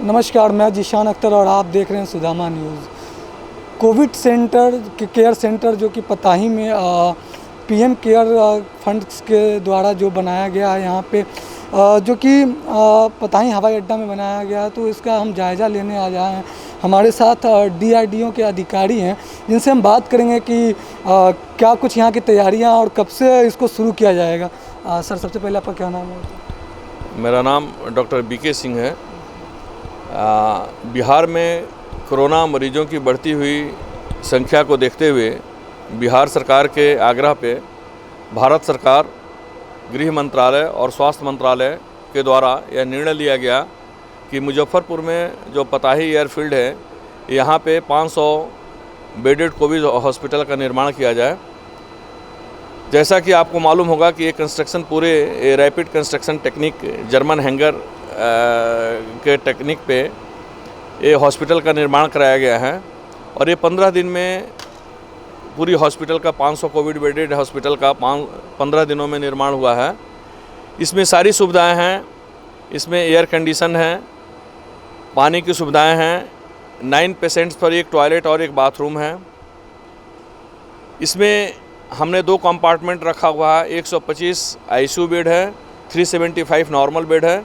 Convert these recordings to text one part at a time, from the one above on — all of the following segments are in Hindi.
नमस्कार, मैं जीशान अख्तर और आप देख रहे हैं Sudama news. Covid centre care centre जो कि पताही में पीएम केयर फंड्स के द्वारा जो बनाया गया है यहाँ पे, जो कि पताही हवाई अड्डा में बनाया गया है, तो इसका हम जायज़ा लेने आ जाए हैं। हमारे साथ डीआरडीओ के अधिकारी हैं जिनसे हम बात करेंगे कि क्या कुछ यहाँ की तैयारियाँ और कब से इसको शुरू किया जाएगा। सर, सबसे पहले आपका क्या नाम है? मेरा नाम डॉक्टर बीके सिंह है। बिहार में कोरोना मरीजों की बढ़ती हुई संख्या को देखते हुए बिहार सरकार के आग्रह पे भारत सरकार, गृह मंत्रालय और स्वास्थ्य मंत्रालय के द्वारा यह निर्णय लिया गया कि मुजफ्फरपुर में जो पताही एयरफील्ड है, यहाँ पे 500 बेडेड कोविड हॉस्पिटल का निर्माण किया जाए। जैसा कि आपको मालूम होगा कि ये कंस्ट्रक्शन पूरे rapid construction technique, German hanger के टेक्निक पे ये हॉस्पिटल का निर्माण कराया गया है और ये 15 दिन में पूरी हॉस्पिटल का 500 कोविड बेडेड हॉस्पिटल का 15 दिनों में निर्माण हुआ है। इसमें सारी सुविधाएं हैं। इसमें एयर कंडीशन है, पानी की सुविधाएं हैं, 9 पेशेंट्स पर एक टॉयलेट और एक बाथरूम है। इसमें हमने 2 कंपार्टमेंट रखा हुआ है। 125 आईसीयू बेड है, 375 नॉर्मल बेड है।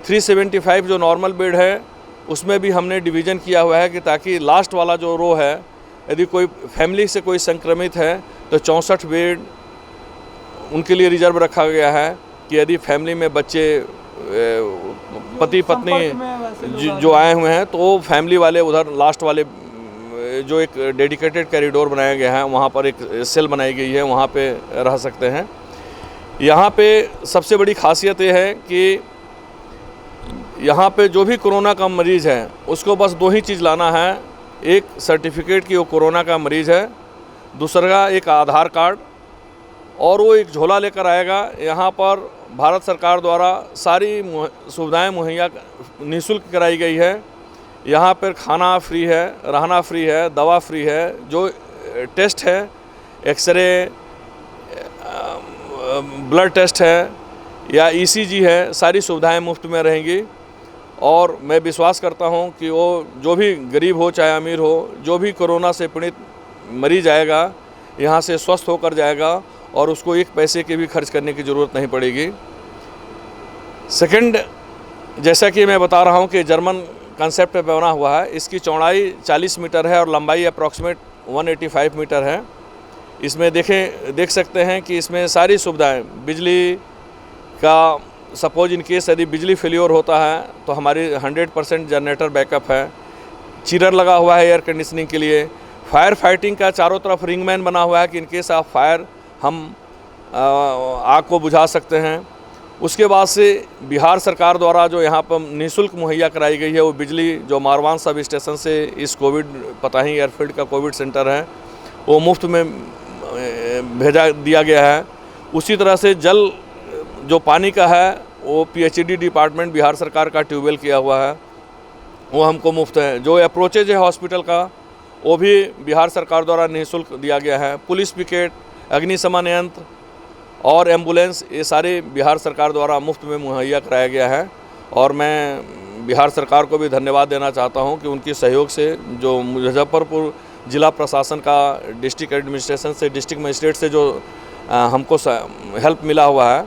375 जो नॉर्मल बेड है उसमें भी हमने डिवीज़न किया हुआ है कि ताकि लास्ट वाला जो रो है, यदि कोई फैमिली से कोई संक्रमित है तो 64 बेड उनके लिए रिजर्व रखा गया है कि यदि फैमिली में बच्चे, पति पत्नी जो आए हुए हैं तो वो फैमिली वाले उधर लास्ट वाले जो एक डेडिकेटेड कॉरिडोर बनाया गया है, वहाँ पर एक सेल बनाई गई है, वहाँ पे रह सकते हैं। यहाँ पे सबसे बड़ी खासियत ये है कि यहाँ पे जो भी कोरोना का मरीज़ है उसको बस 2 ही चीज़ लाना है। एक सर्टिफिकेट कि वो कोरोना का मरीज़ है, दूसरा एक आधार कार्ड, और वो एक झोला लेकर आएगा। यहाँ पर भारत सरकार द्वारा सारी सुविधाएं मुहैया निःशुल्क कराई गई है। यहाँ पर खाना फ्री है, रहना फ्री है, दवा फ्री है। जो टेस्ट है, एक्सरे, ब्लड टेस्ट है या ईसीजी है, सारी सुविधाएं मुफ्त में रहेंगी। और मैं विश्वास करता हूं कि वो जो भी गरीब हो चाहे अमीर हो, जो भी कोरोना से पीड़ित मरीज आएगा यहाँ से स्वस्थ होकर जाएगा और उसको 1 पैसे की भी खर्च करने की ज़रूरत नहीं पड़ेगी। सेकंड, जैसा कि मैं बता रहा हूं कि जर्मन कंसेप्ट पे बना हुआ है। इसकी चौड़ाई 40 मीटर है और लंबाई अप्रॉक्सीमेट 185 मीटर है। इसमें देख सकते हैं कि इसमें सारी सुविधाएं, बिजली का सपोज इन केस यदि बिजली फेल्योर होता है तो हमारी 100% जनरेटर बैकअप है। चिरर लगा हुआ है एयर कंडीशनिंग के लिए। फायर फाइटिंग का चारों तरफ रिंगमैन बना हुआ है कि इन केस ऑफ फायर हम आग को बुझा सकते हैं। उसके बाद से बिहार सरकार द्वारा जो यहाँ पर निःशुल्क मुहैया कराई गई है वो बिजली, जो मारवान सब स्टेशन से इस कोविड पताही एयरफील्ड का कोविड सेंटर है वो मुफ्त में भेजा दिया गया है। उसी तरह से जल, जो पानी का है वो पीएचईडी डिपार्टमेंट बिहार सरकार का ट्यूबवेल किया हुआ है, वो हमको मुफ्त है। जो अप्रोचेज है हॉस्पिटल का वो भी बिहार सरकार द्वारा निःशुल्क दिया गया है। पुलिस पिकेट, अग्निशमन यंत्र और एम्बुलेंस, ये सारे बिहार सरकार द्वारा मुफ्त में मुहैया कराया गया है। और मैं बिहार सरकार को भी धन्यवाद देना चाहता हूं कि उनके सहयोग से जो मुजफ्फरपुर जिला प्रशासन का, डिस्ट्रिक्ट एडमिनिस्ट्रेशन से, डिस्ट्रिक्ट मजिस्ट्रेट से जो हमको हेल्प मिला हुआ है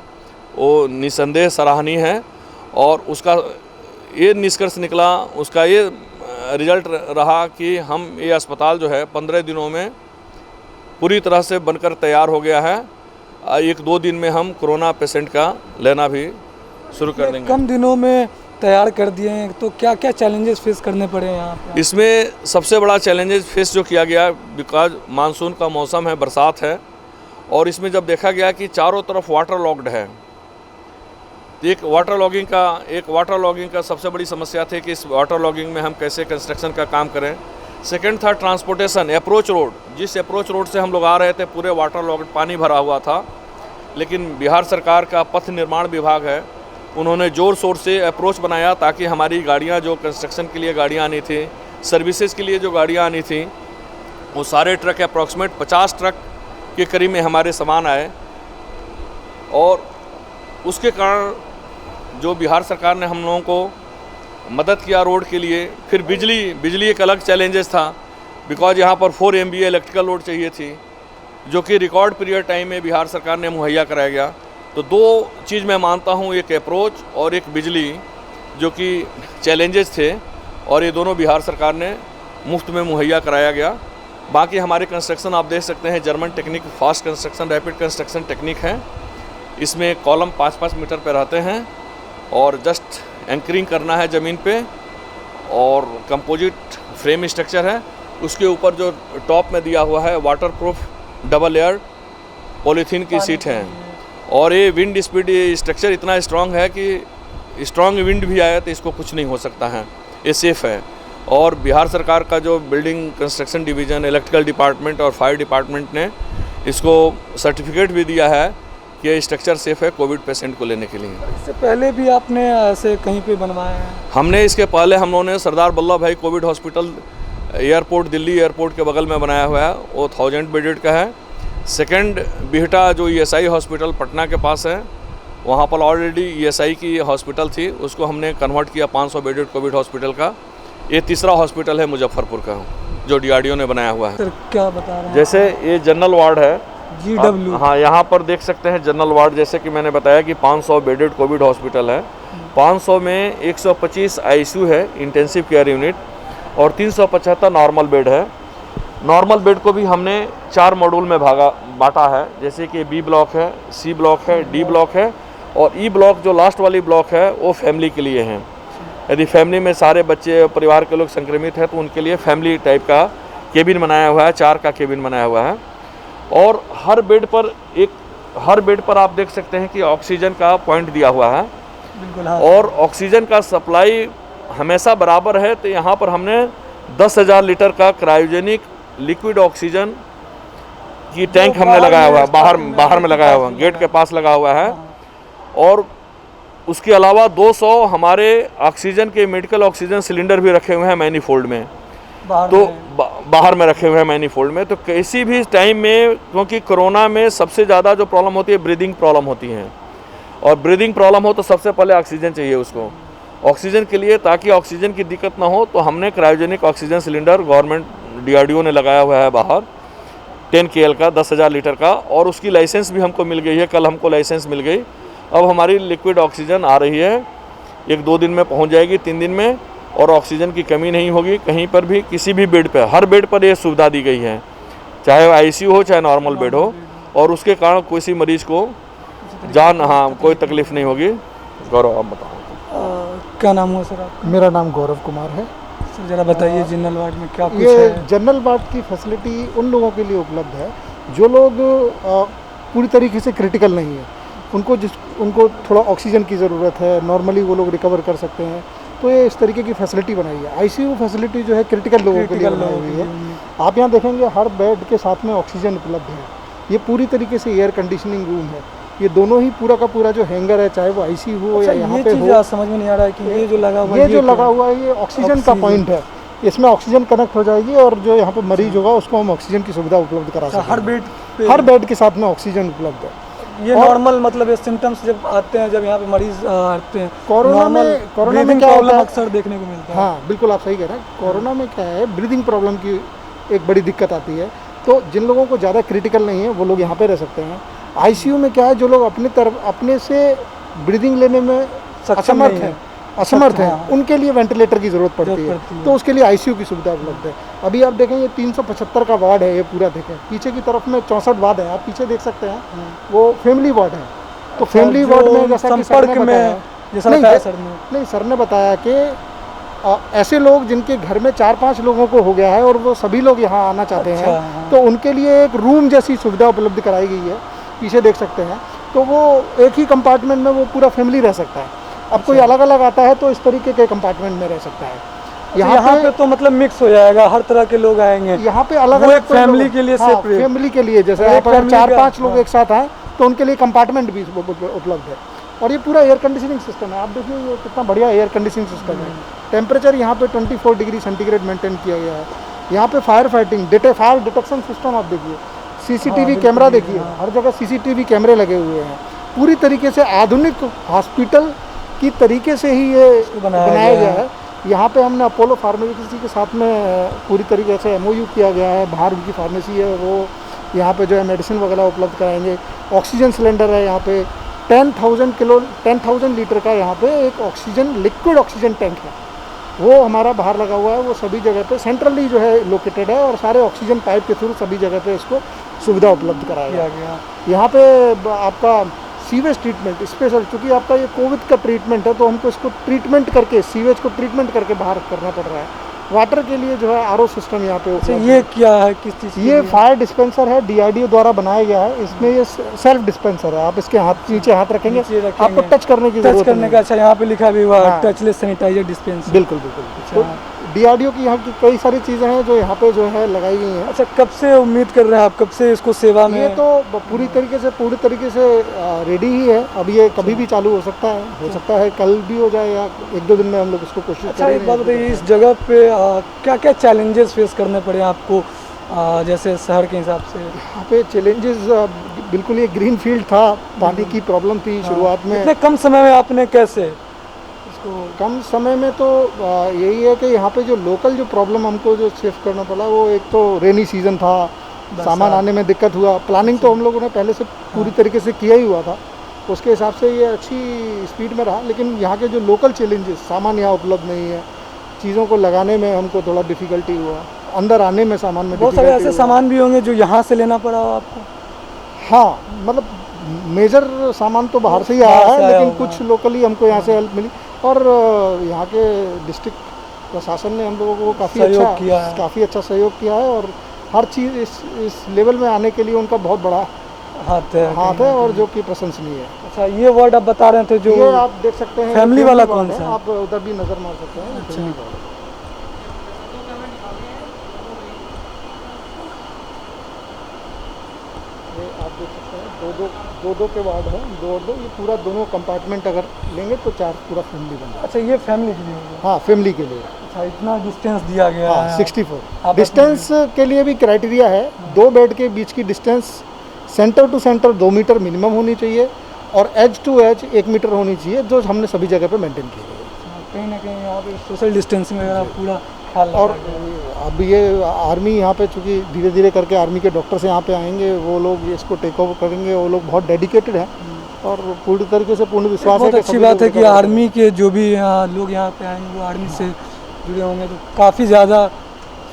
वो निसंदेह सराहनीय है। और उसका ये निष्कर्ष निकला, उसका ये रिजल्ट रहा कि हम ये अस्पताल जो है 15 दिनों में पूरी तरह से बनकर तैयार हो गया है। 1-2 दिन में हम कोरोना पेशेंट का लेना भी शुरू कर देंगे। कम दिनों में तैयार कर दिए हैं तो क्या क्या चैलेंजेस फेस करने पड़े हैं यहाँ पे? इसमें सबसे बड़ा चैलेंजेस फेस जो किया गया, बिकॉज मानसून का मौसम है, बरसात है, और इसमें जब देखा गया कि चारों तरफ वाटर लॉक्ड है, एक वाटर लॉगिंग का सबसे बड़ी समस्या थी कि इस वाटर लॉगिंग में हम कैसे कंस्ट्रक्शन का काम करें। सेकंड था ट्रांसपोर्टेशन, अप्रोच रोड, जिस अप्रोच रोड से हम लोग आ रहे थे पूरे वाटर लॉग्ड, पानी भरा हुआ था। लेकिन बिहार सरकार का पथ निर्माण विभाग है, उन्होंने ज़ोर शोर से अप्रोच बनाया ताकि हमारी गाड़ियाँ, जो कंस्ट्रक्शन के लिए गाड़ियाँ आनी थी, सर्विसेज के लिए जो गाड़ियाँ आनी थी, वो सारे ट्रक, अप्रॉक्सीमेट 50 ट्रक के करीब में हमारे सामान आए। और उसके कारण जो बिहार सरकार ने हम लोगों को मदद किया रोड के लिए। फिर बिजली एक अलग चैलेंजेस था, बिकॉज यहाँ पर 4 MVA इलेक्ट्रिकल लोड चाहिए थी, जो कि रिकॉर्ड पीरियड टाइम में बिहार सरकार ने मुहैया कराया गया। तो 2 चीज़ मैं मानता हूँ, एक अप्रोच और एक बिजली, जो कि चैलेंजेस थे, और ये दोनों बिहार सरकार ने मुफ्त में मुहैया कराया गया। बाकी हमारे कंस्ट्रक्शन आप देख सकते हैं, German technique, fast construction, rapid construction technique है। इसमें कॉलम 5-5 मीटर पे रहते हैं और जस्ट एंकरिंग करना है ज़मीन पे, और कंपोजिट फ्रेम स्ट्रक्चर है। उसके ऊपर जो टॉप में दिया हुआ है वाटरप्रूफ डबल लेयर पॉलीथीन की सीट है, और ये विंड स्पीड, ये स्ट्रक्चर इतना स्ट्रांग है कि स्ट्रांग विंड भी आया तो इसको कुछ नहीं हो सकता है, ये सेफ़ है। और बिहार सरकार का जो building construction division, electrical department और फायर डिपार्टमेंट ने इसको सर्टिफिकेट भी दिया है कि ये स्ट्रक्चर सेफ़ है कोविड पेशेंट को लेने के लिए। इससे पहले भी आपने ऐसे कहीं पे बनवाया है? हमने इसके पहले हम लोगों ने सरदार वल्लभ भाई Covid hospital airport, Delhi airport के बगल में बनाया हुआ है, वो 1000 बेडेड का है। सेकंड बिहटा जो ESI हॉस्पिटल पटना के पास है, वहाँ पर ऑलरेडी ESI की हॉस्पिटल थी, उसको हमने कन्वर्ट किया 500 बेडेड कोविड हॉस्पिटल का। ये तीसरा हॉस्पिटल है मुजफ्फरपुर का, जो DRDO ने बनाया हुआ है। सर क्या बता रहे हैं? जैसे ये जनरल वार्ड है, GW। हाँ, यहाँ पर देख सकते हैं जनरल वार्ड, जैसे कि मैंने बताया कि 500 बेडेड कोविड हॉस्पिटल है। 500 में 125 ICU है, इंटेंसिव केयर यूनिट, और 375 नॉर्मल बेड है। नॉर्मल बेड को भी हमने 4 मॉड्यूल में बांटा है, जैसे कि B ब्लॉक है, C ब्लॉक है, D ब्लॉक है, और E ब्लॉक जो लास्ट वाली ब्लॉक है वो फैमिली के लिए है। यदि फैमिली में सारे बच्चे, परिवार के लोग संक्रमित हैं तो उनके लिए फैमिली टाइप का केबिन बनाया हुआ है, 4 का केबिन बनाया हुआ है। और हर बेड पर आप देख सकते हैं कि ऑक्सीजन का पॉइंट दिया हुआ है, बिल्कुल हाँ। और ऑक्सीजन का सप्लाई हमेशा बराबर है। तो यहाँ पर हमने 10,000 लीटर का क्रायोजेनिक लिक्विड ऑक्सीजन की टैंक हमने लगाया हुआ है, बाहर में लगाया हुआ है, गेट के पास लगा हुआ है। और उसके अलावा 200 हमारे ऑक्सीजन के मेडिकल ऑक्सीजन सिलेंडर भी रखे हुए हैं मैनीफोल्ड में, बाहर में रखे हुए हैं मैनीफोल्ड में। तो किसी भी टाइम में, क्योंकि कोरोना में सबसे ज़्यादा जो प्रॉब्लम होती है ब्रीदिंग प्रॉब्लम होती है, और ब्रीदिंग प्रॉब्लम हो तो सबसे पहले ऑक्सीजन चाहिए उसको। ऑक्सीजन के लिए, ताकि ऑक्सीजन की दिक्कत ना हो, तो हमने cryogenic oxygen cylinder government DRDO ने लगाया हुआ है बाहर, 10 KL का, 10,000 लीटर का, और उसकी लाइसेंस भी हमको मिल गई है। कल हमको लाइसेंस मिल गई। अब हमारी लिक्विड ऑक्सीजन आ रही है, 1-2 दिन में पहुंच जाएगी, 3 दिन में, और ऑक्सीजन की कमी नहीं होगी कहीं पर भी, किसी भी बेड पर। हर बेड पर ये सुविधा दी गई है, चाहे वो ICU हो चाहे नॉर्मल बेड हो, और उसके कारण किसी मरीज को कोई तकलीफ नहीं होगी। गौरव, आप बताओ। क्या नाम हुआ सर आपका? मेरा नाम गौरव कुमार है। सर जरा बताइए जनरल वार्ड में क्या कुछ ये है? जनरल वार्ड की फैसिलिटी उन लोगों के लिए उपलब्ध है जो लोग पूरी तरीके से क्रिटिकल नहीं है, उनको थोड़ा ऑक्सीजन की ज़रूरत है, नॉर्मली वो लोग रिकवर कर सकते हैं। तो ये इस तरीके की फैसिलिटी बनाई है। ICU फैसिलिटी जो है क्रिटिकल लोगों के लिए बनाई हुई है। आप यहाँ देखेंगे हर बेड के साथ में ऑक्सीजन उपलब्ध है। ये पूरी तरीके से एयर कंडीशनिंग रूम है। ये दोनों ही पूरा का पूरा जो हैंगर है, चाहे वो ICU हो या यहाँ पे हो, समझ में नहीं आ रहा है कि ये जो लगा हुआ है ये ऑक्सीजन का पॉइंट है। इसमें ऑक्सीजन कनेक्ट हो जाएगी, और जो यहाँ पे मरीज होगा उसको हम ऑक्सीजन की सुविधा उपलब्ध करा सकते हैं। हर बेड के साथ में ऑक्सीजन उपलब्ध है। ये नॉर्मल, मतलब ये सिम्टम्स जब आते हैं, जब यहाँ पे मरीज आते हैं, कोरोना में क्या होता है, अक्सर देखने को मिलता है। हाँ बिल्कुल, आप सही कह रहे हैं। कोरोना में क्या है, ब्रीदिंग प्रॉब्लम की एक बड़ी दिक्कत आती है। तो जिन लोगों को ज़्यादा क्रिटिकल नहीं है वो लोग यहाँ पे रह सकते हैं। ICU में क्या है, जो लोग अपने से ब्रीदिंग लेने में असमर्थ हैं, उनके लिए वेंटिलेटर की ज़रूरत पड़ती है। तो उसके लिए ICU की सुविधा उपलब्ध है। अभी आप देखें, ये 375 का वार्ड है, ये पूरा देखें, पीछे की तरफ में 64 वार्ड है, आप पीछे देख सकते हैं, वो फैमिली वार्ड है। तो फैमिली वार्ड में जैसा कि सर ने बताया कि ऐसे लोग जिनके घर में 4-5 लोगों को हो गया है और वो सभी लोग यहाँ आना चाहते हैं, तो उनके लिए एक रूम जैसी सुविधा उपलब्ध कराई गई है। पीछे देख सकते हैं, तो वो एक ही कंपार्टमेंट में वो पूरा फैमिली रह सकता है। अब कोई अलग अलग आता है तो इस तरीके के कंपार्टमेंट में रह सकता है। यहाँ पे तो मतलब मिक्स हो जाएगा, हर तरह के लोग आएंगे। यहाँ पे अलग अलग फैमिली के लिए सेपरेट, फैमिली के लिए, जैसे आप 4-5 लोग एक साथ आए तो उनके लिए कंपार्टमेंट भी उपलब्ध है। और ये पूरा एयर कंडीशनिंग सिस्टम है। आप देखिए ये कितना बढ़िया एयर कंडीशनिंग सिस्टम है। टेम्परेचर यहाँ पे 24 डिग्री सेंटीग्रेड मेंटेन किया गया है। यहाँ पे fire fighting, fire detection system आप देखिए, CCTV कैमरा देखिए, हर जगह CCTV कैमरे लगे हुए हैं। पूरी तरीके से आधुनिक हॉस्पिटल की तरीके से ही ये बनाया गया है। है। यहाँ पे हमने अपोलो फार्मेसी के साथ में पूरी तरीके से MOU किया गया है। बाहर उनकी फार्मेसी है, वो यहाँ पे जो है मेडिसिन वगैरह उपलब्ध कराएंगे। ऑक्सीजन सिलेंडर है यहाँ पे 10,000 लीटर का यहाँ पे एक लिक्विड ऑक्सीजन टैंक है, वो हमारा बाहर लगा हुआ है। वो सभी जगह पे सेंट्रली जो है लोकेटेड है और सारे ऑक्सीजन पाइप के थ्रू सभी जगह पे इसको सुविधा उपलब्ध कराया गया। यहाँ पे आपका सीवेज ट्रीटमेंट स्पेशल, चूँकि आपका ये कोविड का ट्रीटमेंट है तो हमको इसको ट्रीटमेंट करके सीवेज को ट्रीटमेंट करके बाहर करना पड़ रहा है। वाटर के लिए जो है RO सिस्टम यहाँ पे उपलब्ध है। ये क्या है, किस चीज़? ये फायर डिस्पेंसर है, DRDO द्वारा बनाया गया है। इसमें ये सेल्फ डिस्पेंसर है, आप इसके नीचे हाथ रखेंगे, आपको टच करने की जरूरत नहीं। अच्छा, यहाँ पे लिखा भी हुआ है टचलेस सैनिटाइजर डिस्पेंसर। बिल्कुल बिल्कुल। तो DRDO की यहाँ की कई सारी चीज़ें हैं जो यहाँ पे जो है लगाई गई हैं। अच्छा, कब से उम्मीद कर रहे हैं आप, कब से इसको सेवा में? ये तो पूरी तरीके से रेडी ही है। अब ये कभी भी चालू हो सकता है कल भी हो जाए या 1-2 दिन में हम लोग इसको कोशिश करेंगे। एक बात बताइए, इस जगह पे क्या क्या चैलेंजेस फेस करने पड़े आपको, जैसे शहर के हिसाब से? यहाँ पे चैलेंजेस बिल्कुल, ये ग्रीन फील्ड था, पानी की प्रॉब्लम थी शुरुआत में। इतने कम समय में आपने कैसे इसको? कम समय में तो यही है कि यहाँ पे जो लोकल जो प्रॉब्लम हमको जो शिफ्ट करना पड़ा, वो एक तो रेनी सीज़न था, सामान आने में दिक्कत हुआ। प्लानिंग तो हम लोगों ने पहले से पूरी तरीके से किया ही हुआ था, उसके हिसाब से ये अच्छी स्पीड में रहा। लेकिन यहाँ के जो लोकल चैलेंजेस, सामान यहाँ उपलब्ध नहीं है, चीज़ों को लगाने में हमको थोड़ा डिफ़िकल्टी हुआ, अंदर आने में सामान में बहुत सारे ऐसे सामान भी होंगे जो यहाँ से लेना पड़ा हो आपको? हाँ, मतलब मेजर सामान तो बाहर से ही आया है, लेकिन कुछ लोकली हमको यहाँ से हेल्प मिली। और यहाँ के डिस्ट्रिक्ट प्रशासन ने हम लोगों को काफ़ी अच्छा सहयोग किया है और हर चीज़ इस लेवल में आने के लिए उनका बहुत बड़ा हाथ है और जो कि प्रशंसनीय है। अच्छा, ये वर्ड आप बता रहे थे जो ये आप देख सकते हैं, फैमिली वाला कौन सा? आप उधर भी नज़र मार सकते हैं। अच्छा, आप देख सकते हैं दो के वार्ड है, दो ये पूरा दोनों कंपार्टमेंट अगर लेंगे तो 4 पूरा फैमिली बन जाए। अच्छा, ये फैमिली के लिए होगा? हाँ, फैमिली के लिए। अच्छा, इतना डिस्टेंस दिया गया है? 64 डिस्टेंस के लिए भी क्राइटेरिया है। 2 बेड के बीच की distance centre to centre 2 metre minimum होनी चाहिए और एज टू एज 1 मीटर होनी चाहिए, जो हमने सभी जगह पे मेंटेन की है। कहीं ना कहीं यहाँ पे सोशल डिस्टेंसिंग वगैरह पूरा ख्याल रखा और गया। अब ये आर्मी यहाँ पे, चूँकि धीरे धीरे करके आर्मी के डॉक्टर्स यहाँ पे आएंगे, वो लोग इसको टेक ओवर करेंगे। वो लोग बहुत डेडिकेटेड हैं और पूरी तरीके से पूर्ण विश्वास है। बहुत अच्छी बात है कि आर्मी के जो भी लोग यहाँ पे आएंगे वो आर्मी से जुड़े होंगे, तो काफ़ी ज़्यादा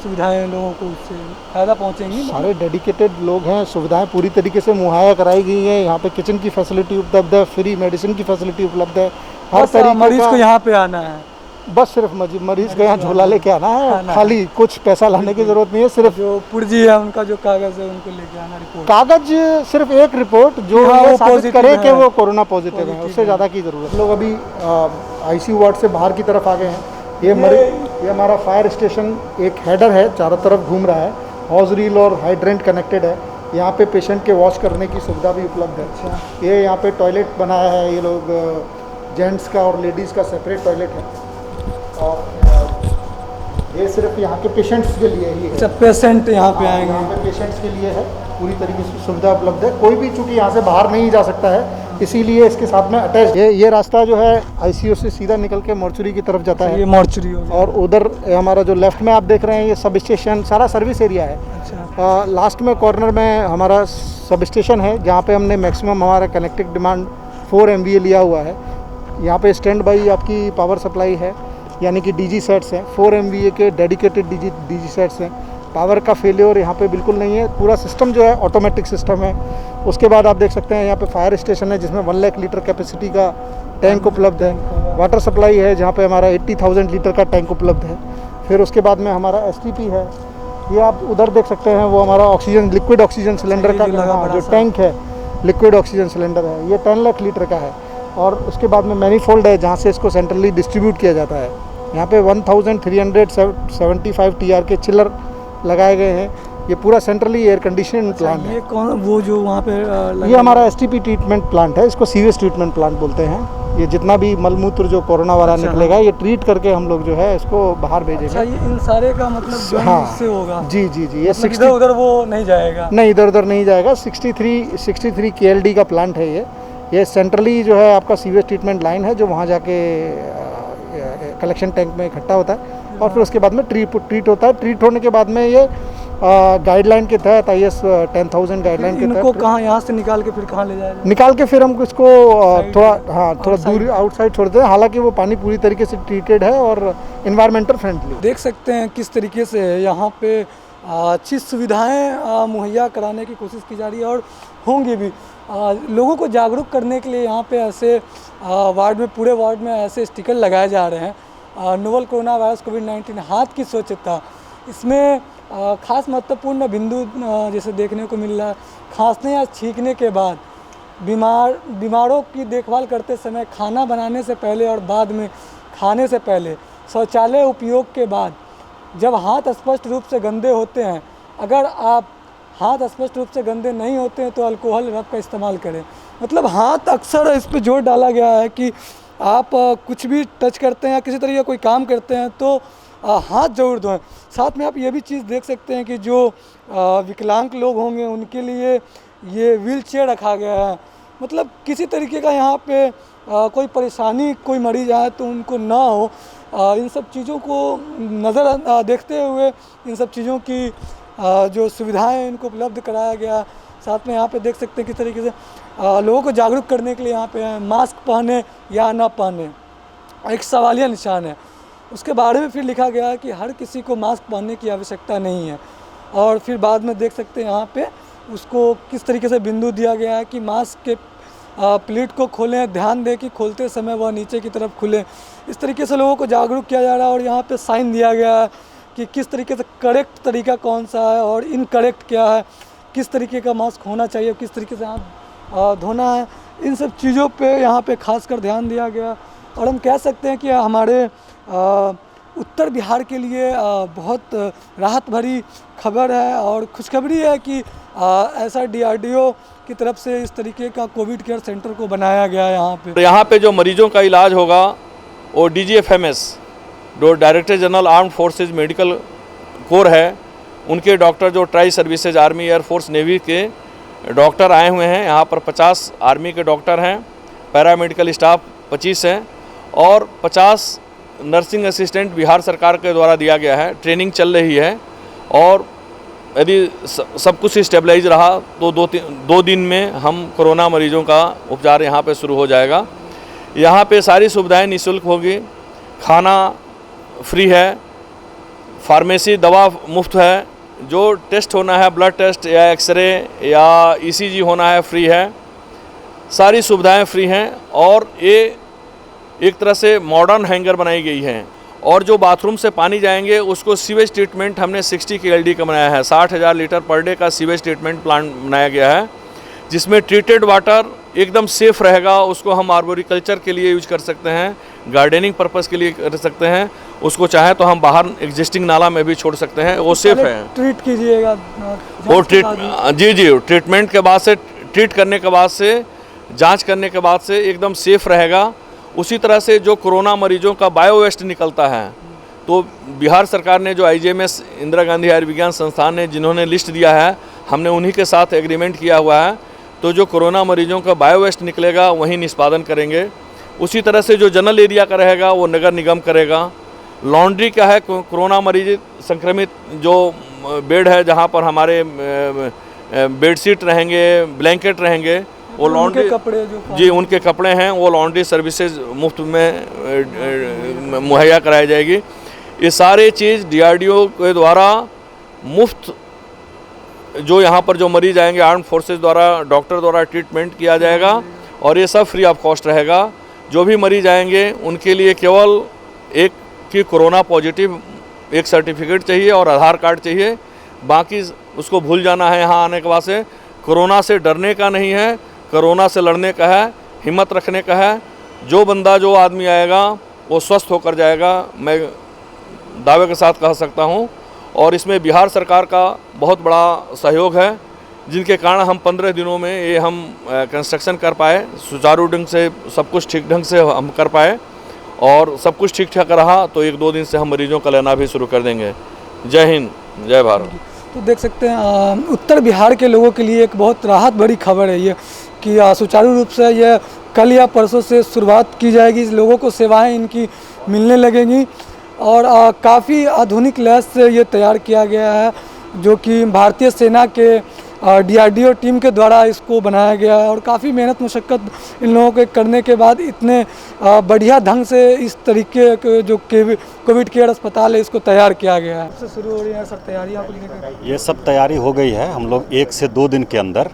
सुविधाएं लोगों को उससे फ़ायदा पहुँचेंगी। सारे डेडिकेटेड लोग हैं, सुविधाएं पूरी तरीके से मुहैया कराई गई हैं। यहाँ पे किचन की फैसिलिटी उपलब्ध है, फ्री मेडिसिन की फैसिलिटी उपलब्ध है। हर तरीके मरीज को यहाँ पे आना है, बस सिर्फ मरीज को यहाँ झोला लेके आना है, खाली कुछ पैसा लाने की जरूरत नहीं है। सिर्फ जो पुर्जी है उनका जो कागज़ है उनको लेके आना, रिपोर्ट, कागज सिर्फ एक रिपोर्ट जो ये साबित करे कि वो कोरोना पॉजिटिव है, उससे ज़्यादा की ज़रूरत है। लोग अभी ICU वार्ड से बाहर की तरफ आ गए हैं। ये हमारा फायर स्टेशन एक हेडर है, चारों तरफ घूम रहा है, हॉज रील और हाइड्रेंट कनेक्टेड है। यहाँ पे पेशेंट के वॉश करने की सुविधा भी उपलब्ध है। अच्छा, ये यहाँ पे टॉयलेट बनाया है, ये लोग जेंट्स का और लेडीज़ का सेपरेट टॉयलेट है और ये सिर्फ यहाँ के पेशेंट्स के लिए ही है। अच्छा, पेशेंट यहाँ पे आएंगे, यहाँ पे पेशेंट्स के लिए है, पूरी तरीके से सुविधा उपलब्ध है। कोई भी चूँकि यहाँ से बाहर नहीं जा सकता है, इसीलिए इसके साथ में अटैच ये रास्ता जो है ICU से सीधा निकल के मॉर्चरी की तरफ जाता है। ये मॉर्चरी हो गया। और उधर हमारा जो लेफ्ट में आप देख रहे हैं, ये सब स्टेशन सारा सर्विस एरिया है। अच्छा, लास्ट में कॉर्नर में हमारा सब स्टेशन है, जहाँ पे हमने मैक्सिमम हमारा कनेक्टिंग डिमांड 4 MVA लिया हुआ है। यहाँ पे स्टैंड बाई आपकी पावर सप्लाई है, यानी कि DG सेट्स हैं, 4 MVA के डेडिकेटेड DG सेट्स हैं। पावर का फेलियर यहाँ पे बिल्कुल नहीं है, पूरा सिस्टम जो है ऑटोमेटिक सिस्टम है। उसके बाद आप देख सकते हैं यहाँ पे फायर स्टेशन है, जिसमें 1 लाख लीटर कैपेसिटी का टैंक उपलब्ध है। वाटर सप्लाई है, जहाँ पे हमारा 80,000 लीटर का टैंक उपलब्ध है। फिर उसके बाद में हमारा STP है, ये आप उधर देख सकते हैं, वो हमारा ऑक्सीजन लिक्विड ऑक्सीजन सिलेंडर का जो टैंक है, लिक्विड ऑक्सीजन सिलेंडर है, ये 10 लाख लीटर का है। और उसके बाद में मैनीफोल्ड है, जहाँ से इसको सेंट्रली डिस्ट्रीब्यूट किया जाता है। यहाँ पे 1375 TR के चिलर लगाए गए हैं। ये पूरा सेंट्रली एयर कंडीशन प्लांट है। ये कौन, वो जो वहाँ पे ये हमारा STP ट्रीटमेंट प्लांट है, इसको सीवेज ट्रीटमेंट प्लांट बोलते हैं। ये जितना भी मलमूत्र जो कोरोना वाला निकलेगा, ये ट्रीट करके हम लोग जो है इसको बाहर भेजेंगे। अच्छा, ये इन सारे का मतलब जो हाँ, इससे होगा? जी। ये 60 इधर उधर वो नहीं जाएगा? नहीं, इधर उधर नहीं जाएगा। 63 KLD का प्लांट है ये। ये सेंट्रली जो है आपका सीवेज ट्रीटमेंट लाइन है जो वहाँ जाके कलेक्शन टैंक में इकट्ठा होता है और फिर उसके बाद में ट्रीट होता है। ट्रीट होने के बाद में ये गाइडलाइन के तहत IS 10,000 गाइडलाइन के इनको तहत कहाँ यहाँ से निकाल के फिर कहाँ ले जाएगा? निकाल के फिर हम इसको थोड़ा दूर आउटसाइड छोड़ते हैं। हालांकि वो पानी पूरी तरीके से ट्रीटेड है और इन्वायरमेंटल फ्रेंडली। देख सकते हैं किस तरीके से यहाँ पे अच्छी सुविधाएं मुहैया कराने की कोशिश की जा रही है और होंगी भी। लोगों को जागरूक करने के लिए यहाँ पे ऐसे वार्ड में, पूरे वार्ड में ऐसे स्टिकर लगाए जा रहे हैं। नोवल कोरोना वायरस कोविड-19 हाथ की स्वच्छता, इसमें खास महत्वपूर्ण बिंदु जैसे देखने को मिल रहा है। खांसने या छींकने के बाद बीमारों की देखभाल करते समय, खाना बनाने से पहले और बाद में खाने से पहले, शौचालय उपयोग के बाद, जब हाथ स्पष्ट रूप से गंदे होते हैं, अगर आप हाथ स्पष्ट रूप से गंदे नहीं होते हैं तो अल्कोहल रब का इस्तेमाल करें। मतलब हाथ, अक्सर इस पे जोर डाला गया है कि आप कुछ भी टच करते हैं या किसी तरह का कोई काम करते हैं तो हाथ जरूर धोएं। साथ में आप ये भी चीज़ देख सकते हैं कि जो विकलांग लोग होंगे उनके लिए ये व्हील चेयर रखा गया है। मतलब किसी तरीके का यहाँ पे कोई परेशानी, कोई मरीज आए तो उनको ना हो। इन सब चीज़ों को नज़र देखते हुए इन सब चीज़ों की जो सुविधाएं इनको उपलब्ध कराया गया। साथ में यहाँ पे देख सकते हैं किस तरीके से लोगों को जागरूक करने के लिए यहाँ पे मास्क पहने या ना पहने एक सवालिया निशान है। उसके बारे में फिर लिखा गया है कि हर किसी को मास्क पहनने की आवश्यकता नहीं है। और फिर बाद में देख सकते हैं यहाँ पे उसको किस तरीके से बिंदु दिया गया है कि मास्क के प्लेट को खोलें, ध्यान दें कि खोलते समय वह नीचे की तरफ खुले। इस तरीके से लोगों को जागरूक किया जा रहा है और यहाँ पे साइन दिया गया है कि किस तरीके से करेक्ट तरीका कौन सा है और इनकरेक्ट क्या है, किस तरीके का मास्क होना चाहिए, किस तरीके से हाथ धोना है। इन सब चीज़ों पे यहाँ पे खासकर ध्यान दिया गया। और हम कह सकते हैं कि हमारे उत्तर बिहार के लिए बहुत राहत भरी खबर है और खुशखबरी है कि ऐसा DRDO की तरफ से इस तरीके का कोविड केयर सेंटर को बनाया गया है यहाँ पे। यहाँ पे जो मरीजों का इलाज होगा वो DGFMS, जो director general armed forces medical corps है, उनके डॉक्टर जो tri services army, air force, navy के डॉक्टर आए हुए हैं। यहाँ पर 50 आर्मी के डॉक्टर हैं, पैरामेडिकल स्टाफ 25 हैं और 50 नर्सिंग असिस्टेंट बिहार सरकार के द्वारा दिया गया है। ट्रेनिंग चल रही है और यदि सब कुछ स्टेबलाइज रहा तो 2 दिन में हम कोरोना मरीजों का उपचार यहाँ पे शुरू हो जाएगा। यहाँ पे सारी सुविधाएं निःशुल्क होगी, खाना फ्री है, फार्मेसी दवा मुफ्त है, जो टेस्ट होना है, ब्लड टेस्ट या एक्सरे या ECG होना है, फ्री है, सारी सुविधाएं फ्री हैं। और ये एक तरह से मॉडर्न हैंगर बनाई गई है। और जो बाथरूम से पानी जाएंगे उसको सीवेज ट्रीटमेंट हमने 60 KLD का बनाया है। 60,000 लीटर पर डे का सीवेज ट्रीटमेंट प्लांट बनाया गया है, जिसमें ट्रीटेड वाटर एकदम सेफ़ रहेगा। उसको हम आर्बोरिकल्चर के लिए यूज कर सकते हैं, गार्डनिंग पर्पज़ के लिए कर सकते हैं, उसको चाहे तो हम बाहर एग्जिस्टिंग नाला में भी छोड़ सकते हैं, वो सेफ़ है। ट्रीट कीजिएगा वो जी ट्रीटमेंट के बाद से, ट्रीट करने के बाद से, जाँच करने के बाद से एकदम सेफ़ रहेगा। उसी तरह से जो कोरोना मरीजों का बायो वेस्ट निकलता है, तो बिहार सरकार ने जो IGMS इंदिरा गांधी आयुर्विज्ञान संस्थान ने जिन्होंने लिस्ट दिया है, हमने उन्हीं के साथ एग्रीमेंट किया हुआ है। तो जो कोरोना मरीजों का बायो वेस्ट निकलेगा वहीं निष्पादन करेंगे। उसी तरह से जो जनरल एरिया का रहेगा वो नगर निगम करेगा। लॉन्ड्री का है, कोरोना मरीज संक्रमित जो बेड है जहाँ पर हमारे बेडशीट रहेंगे, ब्लैंकेट रहेंगे, वो लॉन्ड्री कपड़े जी उनके कपड़े हैं, वो लॉन्ड्री सर्विसेज मुफ्त में मुहैया कराई जाएगी। ये सारे चीज़ DRDO के द्वारा मुफ्त, जो यहाँ पर जो मरीज आएंगे आर्म्ड फोर्सेज द्वारा, डॉक्टर द्वारा ट्रीटमेंट किया जाएगा और ये सब फ्री ऑफ कॉस्ट रहेगा। जो भी मरीज आएंगे उनके लिए केवल एक कि कोरोना पॉजिटिव एक सर्टिफिकेट चाहिए और आधार कार्ड चाहिए, बाकी उसको भूल जाना है। यहाँ आने के बाद से कोरोना से डरने का नहीं है, कोरोना से लड़ने का है, हिम्मत रखने का है। जो बंदा, जो आदमी आएगा वो स्वस्थ होकर जाएगा, मैं दावे के साथ कह सकता हूँ। और इसमें बिहार सरकार का बहुत बड़ा सहयोग है, जिनके कारण हम 15 दिनों में ये हम कंस्ट्रक्शन कर पाए, सुचारू ढंग से सब कुछ ठीक ढंग से हम कर पाए। और सब कुछ ठीक ठाक रहा तो 1-2 दिन से हम मरीजों का लेना भी शुरू कर देंगे। जय हिंद, जय भारत। तो देख सकते हैं उत्तर बिहार के लोगों के लिए एक बहुत राहत भरी खबर है ये कि सुचारू रूप से ये कल या परसों से शुरुआत की जाएगी, लोगों को सेवाएं इनकी मिलने लगेंगी और काफ़ी आधुनिक लैस से ये तैयार किया गया है जो कि भारतीय सेना के DRDO टीम के द्वारा इसको बनाया गया है और काफ़ी मेहनत मशक्क़त इन लोगों के करने के बाद इतने बढ़िया ढंग से इस तरीके के जो कोविड केयर अस्पताल है इसको तैयार किया गया है। सबसे शुरू हो रही है सर तैयारियाँ को लेकर? ये सब तैयारी हो गई है। हम लोग 1 से 2 दिन के अंदर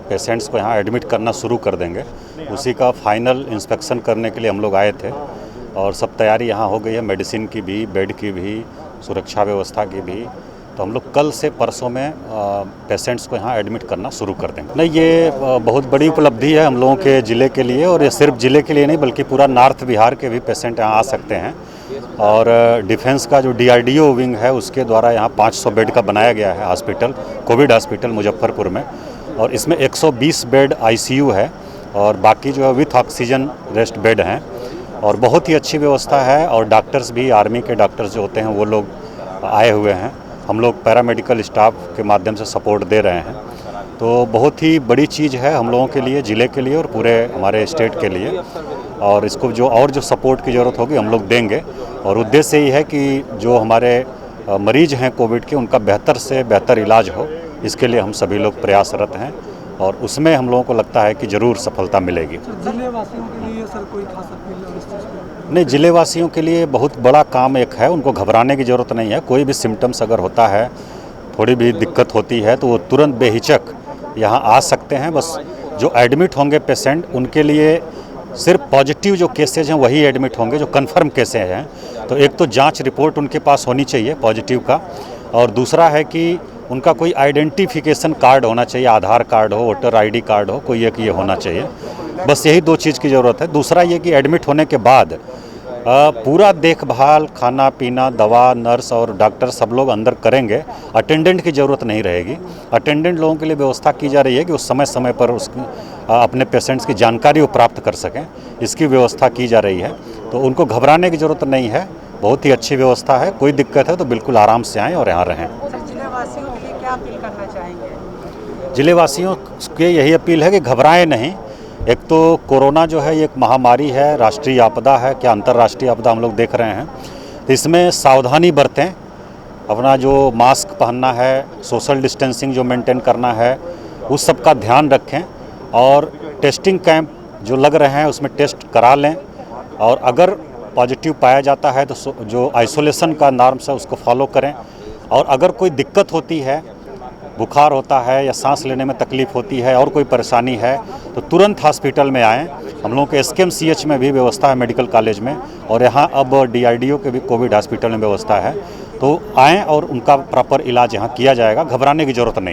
पेशेंट्स को यहाँ एडमिट करना शुरू कर देंगे। उसी का फाइनल इंस्पेक्शन करने के लिए हम लोग आए थे और सब तैयारी यहाँ हो गई है, मेडिसिन की भी, बेड की भी, सुरक्षा व्यवस्था की भी। तो हम लोग कल से परसों में पेशेंट्स को यहाँ एडमिट करना शुरू कर देंगे। नहीं, ये बहुत बड़ी उपलब्धि है हम लोगों के ज़िले के लिए और ये सिर्फ ज़िले के लिए नहीं बल्कि पूरा नॉर्थ बिहार के भी पेशेंट यहाँ आ सकते हैं। और डिफेंस का जो DRDO विंग है उसके द्वारा यहाँ 500 बेड का बनाया गया है हॉस्पिटल, कोविड हॉस्पिटल मुजफ्फरपुर में, और इसमें 120 बेड ICU है और बाकी जो है विथ ऑक्सीजन रेस्ट बेड हैं और बहुत ही अच्छी व्यवस्था है। और डॉक्टर्स भी, आर्मी के डॉक्टर्स जो होते हैं वो लोग आए हुए हैं। हम लोग पैरामेडिकल स्टाफ के माध्यम से सपोर्ट दे रहे हैं। तो बहुत ही बड़ी चीज़ है हम लोगों के लिए, ज़िले के लिए और पूरे हमारे स्टेट के लिए। और इसको जो सपोर्ट की ज़रूरत होगी हम लोग देंगे और उद्देश्य यही है कि जो हमारे मरीज हैं कोविड के उनका बेहतर से बेहतर इलाज हो, इसके लिए हम सभी लोग प्रयासरत हैं और उसमें हम लोगों को लगता है कि ज़रूर सफलता मिलेगी। जिले वासियों के लिए सर कोई खास अपील है इस चीज़ को? नहीं, ज़िले वासियों के लिए बहुत बड़ा काम एक है, उनको घबराने की ज़रूरत नहीं है। कोई भी सिम्टम्स अगर होता है, थोड़ी भी दिक्कत होती है तो वो तुरंत बेहिचक यहाँ आ सकते हैं। बस जो एडमिट होंगे पेशेंट उनके लिए सिर्फ पॉजिटिव जो केसेज हैं वही एडमिट होंगे, जो कंफर्म केसेज हैं। तो एक तो जांच रिपोर्ट उनके पास होनी चाहिए पॉजिटिव का, और दूसरा है कि उनका कोई आइडेंटिफिकेशन कार्ड होना चाहिए, आधार कार्ड हो, वोटर ID कार्ड हो, कोई एक ये होना चाहिए। बस यही 2 चीज़ की ज़रूरत है। दूसरा ये कि एडमिट होने के बाद पूरा देखभाल, खाना पीना, दवा, नर्स और डॉक्टर सब लोग अंदर करेंगे। अटेंडेंट की ज़रूरत नहीं रहेगी। अटेंडेंट लोगों के लिए व्यवस्था की जा रही है कि उस समय समय पर उसकी अपने पेशेंट्स की जानकारी वो प्राप्त कर सकें, इसकी व्यवस्था की जा रही है। तो उनको घबराने की ज़रूरत नहीं है, बहुत ही अच्छी व्यवस्था है। कोई दिक्कत है तो बिल्कुल आराम से आएँ और यहाँ रहें। जिलेवासियों के लिए क्या अपील करना चाहेंगे? जिलेवासियों के यही अपील है कि घबराएं नहीं। एक तो कोरोना जो है ये एक महामारी है, राष्ट्रीय आपदा है, क्या अंतर्राष्ट्रीय आपदा हम लोग देख रहे हैं। तो इसमें सावधानी बरतें, अपना जो मास्क पहनना है, सोशल डिस्टेंसिंग जो मेंटेन करना है, उस सब का ध्यान रखें। और टेस्टिंग कैंप जो लग रहे हैं उसमें टेस्ट करा लें और अगर पॉजिटिव पाया जाता है तो जो आइसोलेशन का नॉर्म्स है उसको फॉलो करें। और अगर कोई दिक्कत होती है, बुखार होता है या सांस लेने में तकलीफ़ होती है और कोई परेशानी है तो तुरंत हॉस्पिटल में आएँ। हम लोगों के SKMCH में भी व्यवस्था है, मेडिकल कॉलेज में, और यहाँ अब DRDO के भी कोविड हॉस्पिटल में व्यवस्था है। तो आएँ और उनका प्रॉपर इलाज यहाँ किया जाएगा, घबराने की ज़रूरत नहीं।